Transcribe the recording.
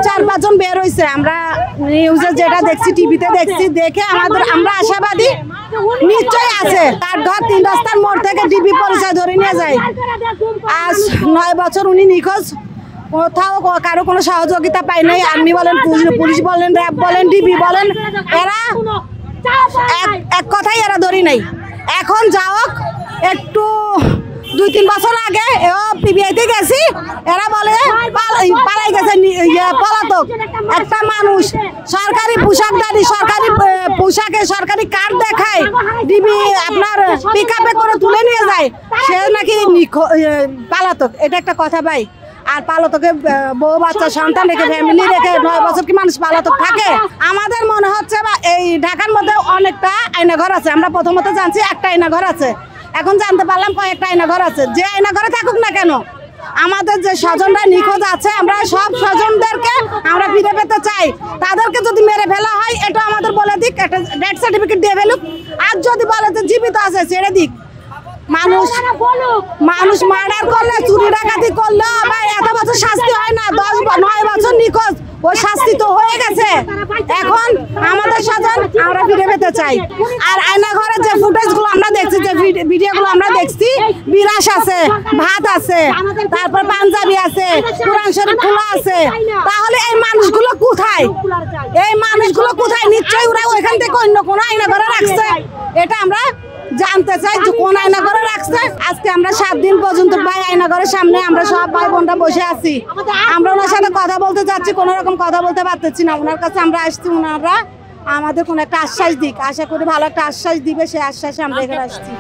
4-5 জন বের হয়েছে, আমরা নিউজে যেটা দেখছি, টিভিতে দেখছি, দেখে আমরা আশাবাদী নিশ্চয়ই আছে। তার ঘর 3 রাস্তার মোড় থেকে ডিবি পরিচয় ধরে নিয়ে যায়। আজ 9 বছর উনি নিখোঁজ, কোথাও কারো কোনো সহযোগিতা পাই নাই। আর্মি বলেন, পুলিশ বলেন, র্যাব বলেন, ডিবি বলেন, এরা এক কথাই এরা ধরি নাই। এখন যাওক, একটু 2-3 বছর আগে পিবিআইতে গেছি, এরা বলে পালাই গেছে পলাতক। একটা মানুষ সরকারি পোশাকধারী, সরকারি পোশাকে সরকারি কার্ড দেখায়, ডিবি আপনার পিকআপে করে তুলে নিয়ে যায়, সে নাকি পালাতক। এটা একটা কথা ভাই। আর পালাতকে বউ বাচ্চা সন্তান রেখে, ফ্যামিলি রেখে 9 বছর কি মানুষ পালাতক থাকে? আমাদের মনে হচ্ছে বা এই ঢাকার মধ্যে অনেকটা আয়নাঘর আছে। আমরা প্রথমত জানছি একটা আয়নাঘর আছে, এখন জানতে পারলাম কয়েকটা আয়নাঘর আছে। যে আয়নাঘরে থাকুক না কেন, আমাদের যে স্বজনরা নিখোঁজ আছে, আমরা সব স্বজনদেরকে আমরা ফিরে পেতে চাই। তাদেরকে যদি মেরে ফেলা হয়, এটা আমাদের বলে দিক, একটা ডেথ সার্টিফিকেট দিয়ে ফেলুক। আর যদি বলে যে জীবিত আছে, ছেড়ে দিক। মানুষ মার্ডার করলে, চুরি ডাকাতি করলে ভাই এত বছর শাস্তি হয় না। 9 বছর নিখোঁজ, ওই শাস্তি তো হয়ে গেছে। এখন আমাদের স্বজন আমরা ফিরে পেতে চাই। আর আয়নাঘরের যে ফুটেজগুলো আমরা দেখছি, যে ভিডিওগুলো আমরা দেখছি, বিরাস আছে, ভাত আছে, তারপর পাঞ্জাবি আছে, কোরআন শরীফ খোলা আছে। তাহলে এই মানুষগুলো কোথায়? এই মানুষগুলো কোথায়? নিশ্চয়ই ওরা ওইখান থেকে অন্য কোনো আয়নাঘরে রাখছে। এটা আমরা জানতে চাই যে কোন আয়নাঘরে রাখছে। আজকে আমরা 7 দিন পর্যন্ত ভাই আয়নাঘরের সামনে আমরা সব ভাই বোনরা বসে আছি। আমরা ওনার সাথে কথা বলতে চাচ্ছি, কোনো রকম কথা বলতে পারতেছি না। ওনার কাছে আমরা আসছি, ওনারা আমাদের কোনো একটা আশ্বাস দিক, আশা করি ভালো একটা আশ্বাস দিবে, সেই আশ্বাসে আমরা এখানে আসছি।